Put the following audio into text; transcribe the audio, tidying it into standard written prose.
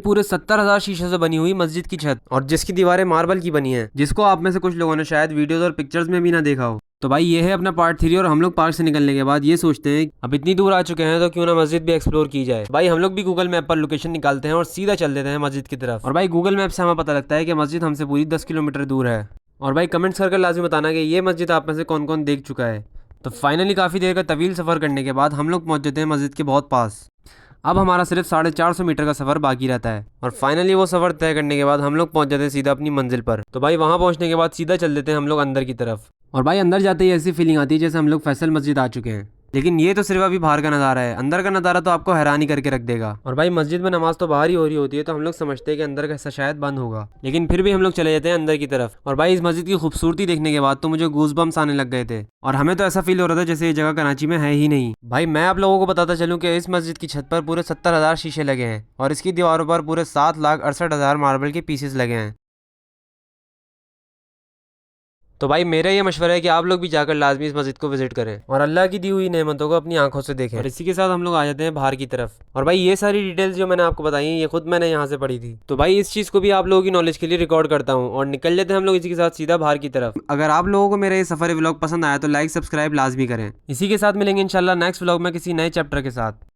पूरे 70,000 शीशे से बनी हुई मस्जिद की छत और जिसकी दीवारें मार्बल की बनी हैं, जिसको आप में से कुछ लोगों ने शायद वीडियोस और पिक्चर्स में भी ना देखा हो। तो भाई ये है अपना पार्ट 3 और हम लोग पार्क से निकलने के बाद ये सोचते हैं अब इतनी दूर आ चुके हैं तो क्यों ना मस्जिद भी एक्सप्लोर की जाए। भाई हम लोग भी गूगल मैप पर लोकेशन निकालते हैं और सीधा चल देते हैं मस्जिद की तरफ। और भाई गूगल मैप से हमें पता लगता है कि मस्जिद हमसे पूरी 10 किलोमीटर दूर है। और भाई कमेंट्स करके लाजमी बताना कि ये मस्जिद आप में से कौन कौन देख चुका है। तो फाइनली काफ़ी देर का तवील सफ़र करने के बाद हम लोग पहुँच जाते हैं मस्जिद के बहुत पास। अब हमारा सिर्फ 450 मीटर का सफ़र बाकी रहता है और फाइनली वो सफ़र तय करने के बाद हम लोग पहुंच जाते हैं सीधा अपनी मंजिल पर। तो भाई वहां पहुंचने के बाद सीधा चल देते हैं हम लोग अंदर की तरफ। और भाई अंदर जाते ही ऐसी फीलिंग आती है जैसे हम लोग फैसल मस्जिद आ चुके हैं। लेकिन ये तो सिर्फ अभी बाहर का नज़ारा है, अंदर का नज़ारा तो आपको हैरानी करके रख देगा। और भाई मस्जिद में नमाज तो बाहर ही हो रही होती है तो हम लोग समझते हैं कि अंदर का हिस्सा शायद बंद होगा, लेकिन फिर भी हम लोग चले जाते हैं अंदर की तरफ। और भाई इस मस्जिद की खूबसूरती देखने के बाद तो मुझे गूज़बम्स आने लग गए थे और हमें तो ऐसा फील हो रहा था जैसे ये जगह कराची में है ही नहीं। भाई मैं आप लोगों को बताता चलूँ कि इस मस्जिद की छत पर पूरे 70,000 शीशे लगे हैं और इसकी दीवारों पर पूरे 7,68,000 मार्बल के पीसेस लगे हैं। तो भाई मेरा ये मशवरा है कि आप लोग भी जाकर लाजमी इस मस्जिद को विजिट करें और अल्लाह की दी हुई नेमतों को अपनी आंखों से देखें। और इसी के साथ हम लोग आ जाते हैं बाहर की तरफ। और भाई ये सारी डिटेल्स जो मैंने आपको बताई हैं ये खुद मैंने यहाँ से पढ़ी थी, तो भाई इस चीज़ को भी आप लोगों की नॉलेज के लिए रिकॉर्ड करता हूँ और निकल लेते हैं हम लोग इसी के साथ सीधा बाहर की तरफ। अगर आप लोगों को मेरा ये सफ़र व्लॉग पसंद आया तो लाइक सब्सक्राइब लाजमी करें। इसी के साथ मिलेंगे इंशाल्लाह नेक्स्ट व्लॉग में किसी नए चैप्टर के साथ।